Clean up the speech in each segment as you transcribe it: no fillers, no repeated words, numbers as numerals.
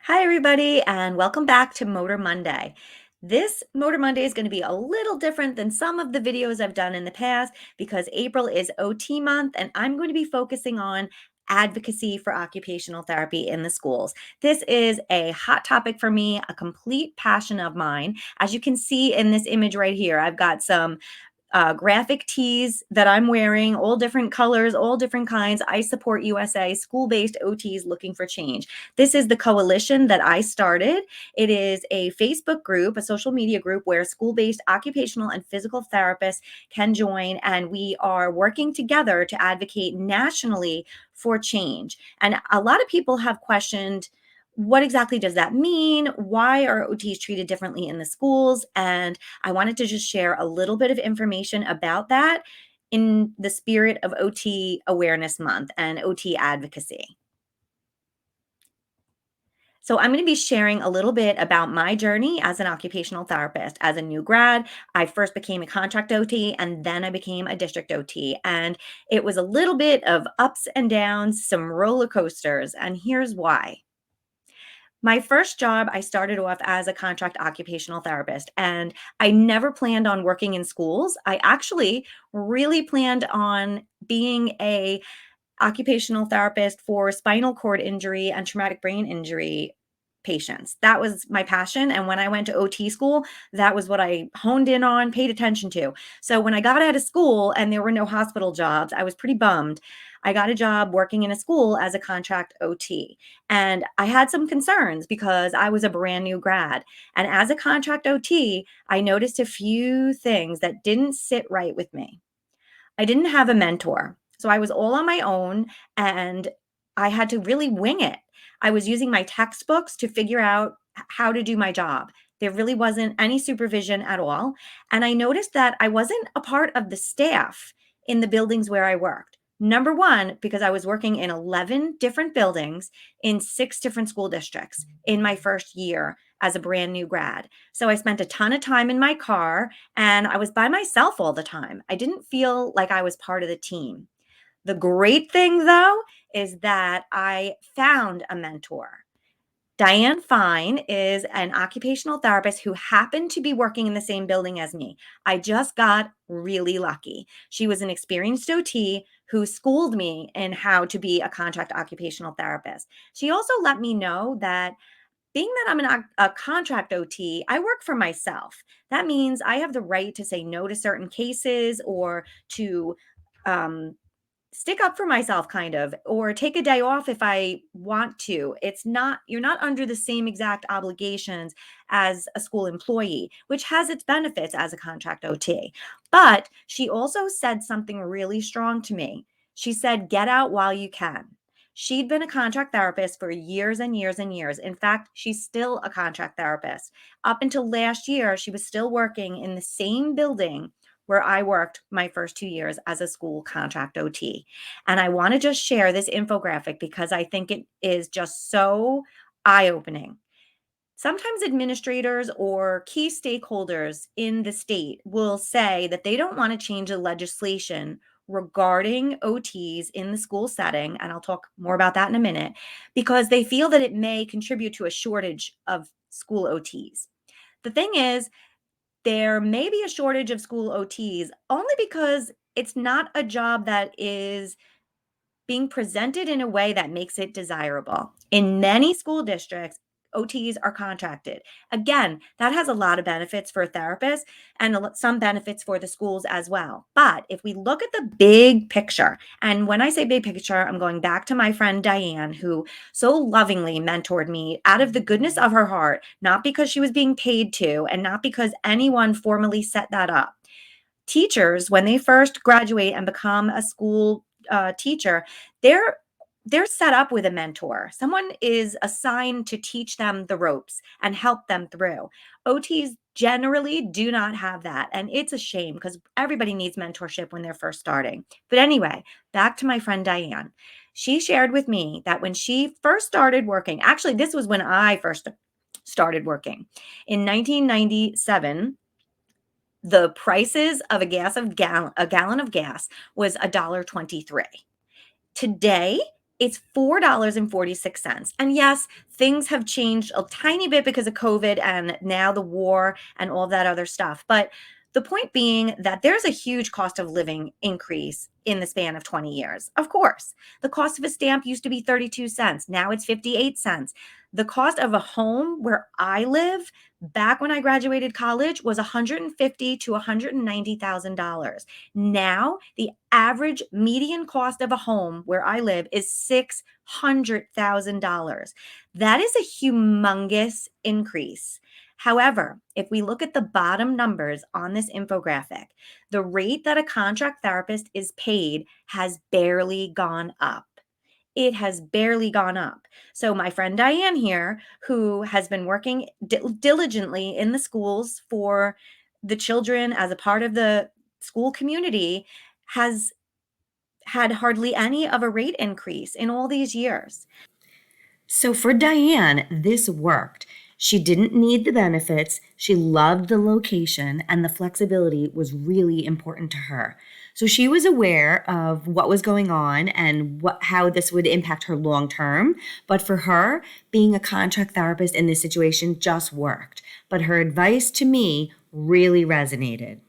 Hi, everybody, and welcome back to Motor Monday. This Motor Monday is going to be a little different than some of the videos I've done in the past because April is OT month, and I'm going to be focusing on advocacy for occupational therapy in the schools. This is a hot topic for me, a complete passion of mine. As you can see in this image right here, I've got some graphic tees that I'm wearing, all different colors, all different kinds. I support USA, school-based OTs looking for change. This is the coalition that I started. It is a Facebook group, a social media group where school-based occupational and physical therapists can join, and we are working together to advocate nationally for change. And a lot of people have questioned, what exactly does that mean? Why are OTs treated differently in the schools? And I wanted to just share a little bit of information about that in the spirit of OT Awareness Month and OT advocacy. So, I'm going to be sharing a little bit about my journey as an occupational therapist. As a new grad, I first became a contract OT and then I became a district OT. And it was a little bit of ups and downs, some roller coasters. And here's why. My first job, I started off as a contract occupational therapist, and I never planned on working in schools. I actually really planned on being a occupational therapist for spinal cord injury and traumatic brain injury patients. That was my passion. And when I went to OT school, that was what I honed in on, paid attention to. So when I got out of school and there were no hospital jobs, I was pretty bummed. I got a job working in a school as a contract OT. And I had some concerns because I was a brand new grad. And as a contract OT, I noticed a few things that didn't sit right with me. I didn't have a mentor. So I was all on my own and I had to really wing it. I was using my textbooks to figure out how to do my job. There really wasn't any supervision at all. And I noticed that I wasn't a part of the staff in the buildings where I worked. Number one, because I was working in 11 different buildings in 6 different school districts in my first year as a brand new grad. So I spent a ton of time in my car and I was by myself all the time. I didn't feel like I was part of the team. The great thing, though, is that I found a mentor. Diane Fine is an occupational therapist who happened to be working in the same building as me. I just got really lucky. She was an experienced OT who schooled me in how to be a contract occupational therapist. She also let me know that being that a contract OT, I work for myself. That means I have the right to say no to certain cases or to um, stick up for myself, kind of, or take a day off if I want to. You're not under the same exact obligations as a school employee, which has its benefits as a contract OT. But she also said something really strong to me. She said, get out while you can. She'd been a contract therapist for years and years and years. In fact, she's still a contract therapist. Up until last year, she was still working in the same building where I worked my first 2 years as a school contract OT. And I want to just share this infographic because I think it is just so eye opening. Sometimes administrators or key stakeholders in the state will say that they don't want to change the legislation regarding OTs in the school setting. And I'll talk more about that in a minute because they feel that it may contribute to a shortage of school OTs. The thing is, there may be a shortage of school OTs only because it's not a job that is being presented in a way that makes it desirable. In many school districts, OTs are contracted. Again, that has a lot of benefits for therapists and some benefits for the schools as well. But if we look at the big picture, and when I say big picture, I'm going back to my friend Diane, who so lovingly mentored me out of the goodness of her heart, not because she was being paid to, and not because anyone formally set that up. Teachers, when they first graduate and become a school teacher, they're they're set up with a mentor. Someone is assigned to teach them the ropes and help them through. OTs generally do not have that. And it's a shame because everybody needs mentorship when they're first starting. But anyway, back to my friend Diane. She shared with me that when she first started working, actually, this was when I first started working in 1997. The prices of a gallon of gas was $1.23. Today, It's $4.46. And yes, things have changed a tiny bit because of COVID and now the war and all that other stuff. But the point being that there's a huge cost of living increase in the span of 20 years. Of course, the cost of a stamp used to be 32 cents. Now it's 58 cents. The cost of a home where I live back when I graduated college was $150 to $190,000. Now, the average median cost of a home where I live is $600,000. That is a humongous increase. However, if we look at the bottom numbers on this infographic, the rate that a contract therapist is paid has barely gone up. It has barely gone up. So, my friend Diane here, who has been working diligently in the schools for the children as a part of the school community, has had hardly any of a rate increase in all these years. So for Diane, this worked. She didn't need the benefits, she loved the location, and the flexibility was really important to her. So she was aware of what was going on and how this would impact her long term. But for her, being a contract therapist in this situation just worked. But her advice to me really resonated.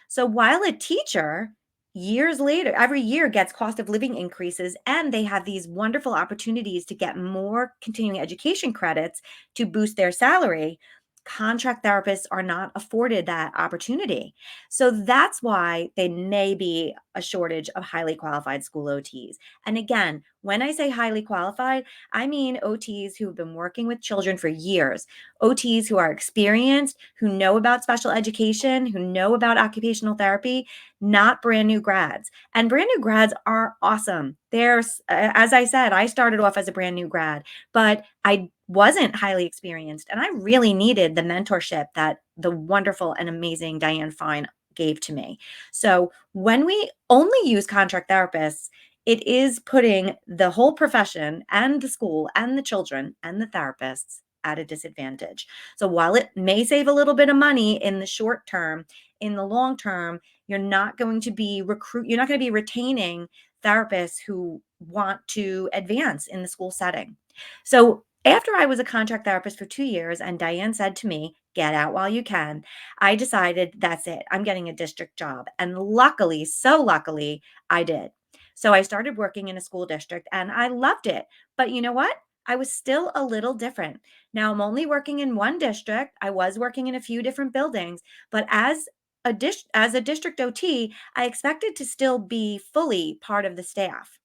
So while a teacher, years later, every year gets cost of living increases, and they have these wonderful opportunities to get more continuing education credits to boost their salary, contract therapists are not afforded that opportunity. So that's why there may be a shortage of highly qualified school OTs. And again, when I say highly qualified, I mean OTs who've been working with children for years, OTs who are experienced, who know about special education, who know about occupational therapy, not brand new grads. And brand new grads are awesome. There's, as I said, I started off as a brand new grad, but I wasn't highly experienced. And I really needed the mentorship that the wonderful and amazing Diane Fine gave to me. So when we only use contract therapists, it is putting the whole profession and the school and the children and the therapists at a disadvantage. So while it may save a little bit of money in the short term, in the long term, you're not going to be retaining therapists who want to advance in the school setting. So after I was a contract therapist for 2 years and Diane said to me, get out while you can, I decided that's it. I'm getting a district job. And luckily, so luckily, I did. So I started working in a school district and I loved it. But you know what? I was still a little different. Now I'm only working in one district. I was working in a few different buildings, but as a district OT, I expected to still be fully part of the staff.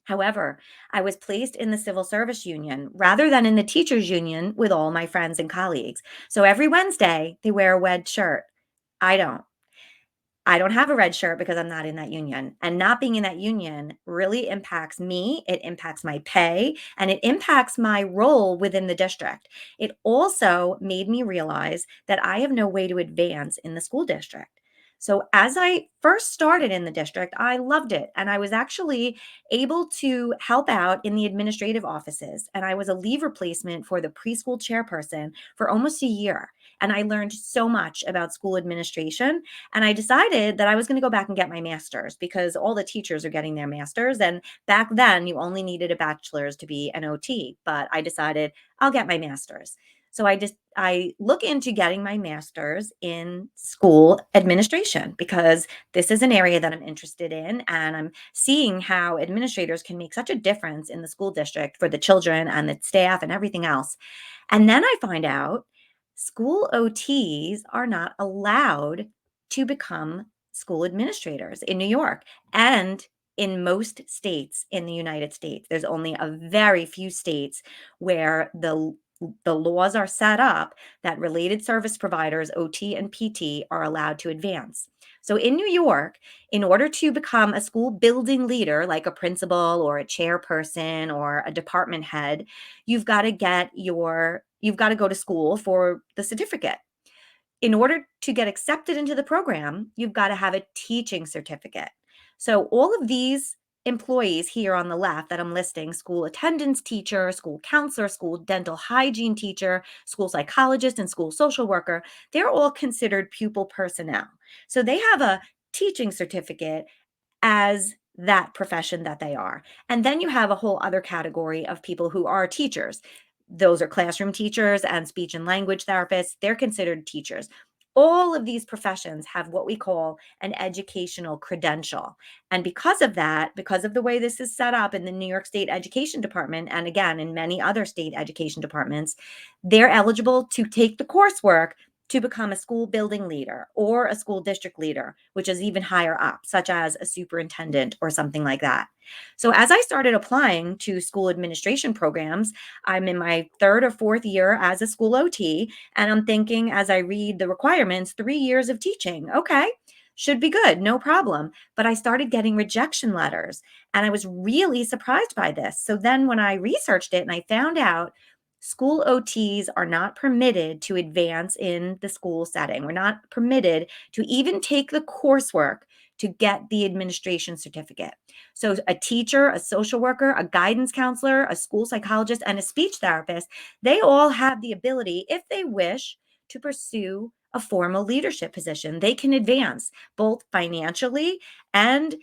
However, I was placed in the civil service union rather than in the teachers union with all my friends and colleagues. So every Wednesday, they wear a red shirt. I don't. I don't have a red shirt because I'm not in that union. And not being in that union really impacts me. It impacts my pay and it impacts my role within the district. It also made me realize that I have no way to advance in the school district. So, as I first started in the district, I loved it. And I was actually able to help out in the administrative offices. And I was a leave replacement for the preschool chairperson for almost a year. And I learned so much about school administration, and I decided that I was going to go back and get my master's because all the teachers are getting their master's. And back then, you only needed a bachelor's to be an OT. But I decided I'll get my master's. So I look into getting my master's in school administration because this is an area that I'm interested in, and I'm seeing how administrators can make such a difference in the school district for the children and the staff and everything else. And then I find out school OTs are not allowed to become school administrators in New York and in most states in the United States. There's only a very few states where the laws are set up that related service providers, OT and PT, are allowed to advance. So in New York, in order to become a school building leader, like a principal or a chairperson or a department head, you've got to go to school for the certificate. In order to get accepted into the program, you've got to have a teaching certificate. So all of these employees here on the left that I'm listing, school attendance teacher, school counselor, school dental hygiene teacher, school psychologist, and school social worker, they're all considered pupil personnel. So they have a teaching certificate as that profession that they are. And then you have a whole other category of people who are teachers. Those are classroom teachers and speech and language therapists. They're considered teachers. All of these professions have what we call an educational credential. And because of that, because of the way this is set up in the New York State Education Department, and again, in many other state education departments, they're eligible to take the coursework to become a school building leader or a school district leader, which is even higher up, such as a superintendent or something like that. So, as I started applying to school administration programs, I'm in my third or fourth year as a school OT, and I'm thinking as I read the requirements, 3 years of teaching. Okay, should be good, no problem. But I started getting rejection letters, and I was really surprised by this. So, then when I researched it and I found out school OTs are not permitted to advance in the school setting. We're not permitted to even take the coursework to get the administration certificate. So, a teacher, a social worker, a guidance counselor, a school psychologist, and a speech therapist, they all have the ability, if they wish, to pursue a formal leadership position. They can advance both financially and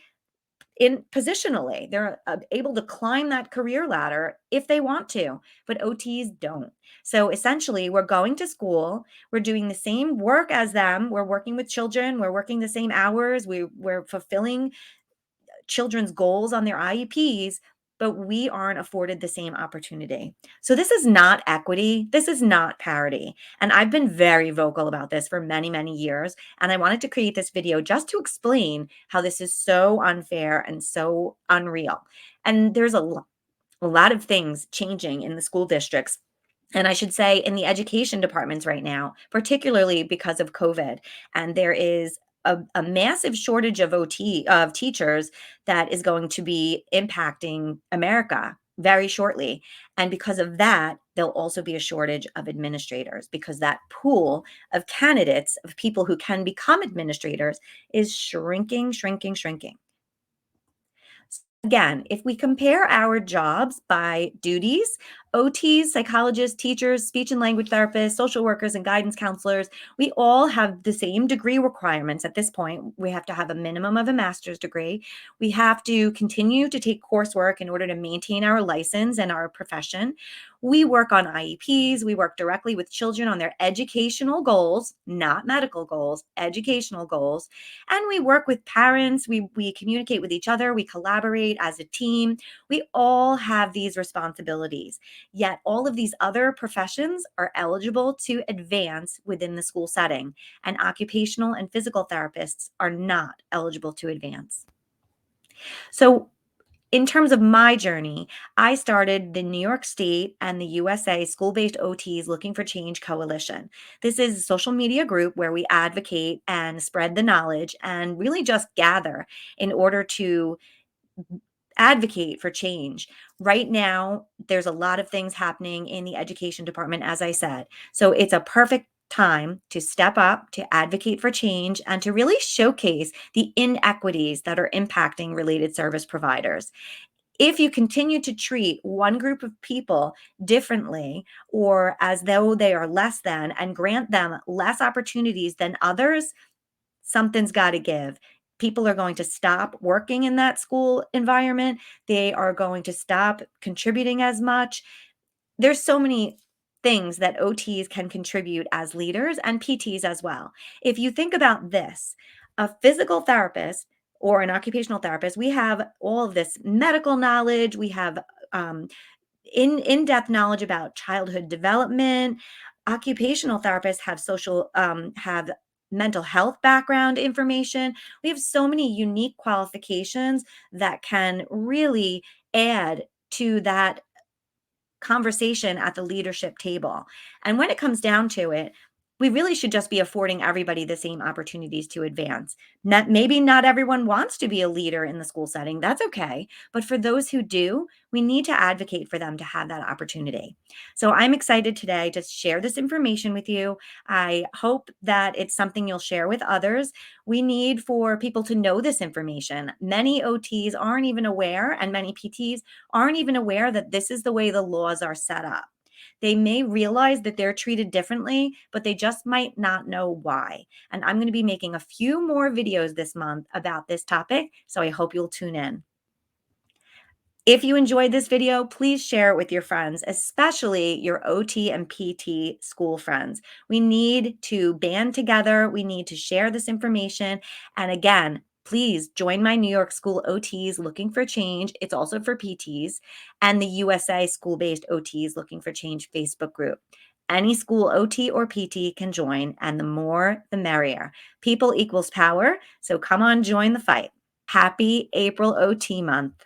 in positionally. They're able to climb that career ladder if they want to, but OTs don't. So essentially, we're going to school, we're doing the same work as them, we're working with children, we're working the same hours, we're fulfilling children's goals on their IEPs, but we aren't afforded the same opportunity. So this is not equity. This is not parity. And I've been very vocal about this for many, many years. And I wanted to create this video just to explain how this is so unfair and so unreal. And there's a lot of things changing in the school districts, and I should say in the education departments right now, particularly because of COVID. And there is a massive shortage of teachers that is going to be impacting America very shortly. And because of that, there'll also be a shortage of administrators because that pool of candidates, of people who can become administrators, is shrinking, shrinking, shrinking. Again, if we compare our jobs by duties, OTs, psychologists, teachers, speech and language therapists, social workers, and guidance counselors, we all have the same degree requirements at this point. We have to have a minimum of a master's degree. We have to continue to take coursework in order to maintain our license and our profession. We work on IEPs. We work directly with children on their educational goals, not medical goals, educational goals. And we work with parents, we communicate with each other, we collaborate as a team. We all have these responsibilities. Yet all of these other professions are eligible to advance within the school setting, and occupational and physical therapists are not eligible to advance. So, in terms of my journey, I started the New York State and the USA School Based OTs Looking for Change Coalition. This is a social media group where we advocate and spread the knowledge and really just gather in order to advocate for change. Right now, there's a lot of things happening in the education department, as I said. So it's a perfect time to step up, to advocate for change, and to really showcase the inequities that are impacting related service providers. If you continue to treat one group of people differently or as though they are less than and grant them less opportunities than others, something's got to give. People are going to stop working in that school environment. They are going to stop contributing as much. There's so many things that OTs can contribute as leaders and PTs as well. If you think about this, a physical therapist or an occupational therapist, we have all of this medical knowledge, we have um, in-depth knowledge about childhood development. Occupational therapists have have mental health background information. We have so many unique qualifications that can really add to that conversation at the leadership table. And when it comes down to it, we really should just be affording everybody the same opportunities to advance. Maybe not everyone wants to be a leader in the school setting. That's okay. But for those who do, we need to advocate for them to have that opportunity. So I'm excited today to share this information with you. I hope that it's something you'll share with others. We need for people to know this information. Many OTs aren't even aware, and many PTs aren't even aware that this is the way the laws are set up. They may realize that they're treated differently, but they just might not know why. And I'm going to be making a few more videos this month about this topic, so I hope you'll tune in. If you enjoyed this video, please share it with your friends, especially your OT and PT school friends. We need to band together. We need to share this information. And again, please join my New York School OTs looking for change. It's also for PTs, and the USA School Based OTs looking for change Facebook group. Any school OT or PT can join, and the more, the merrier. People equals power. So come on, join the fight. Happy April OT month.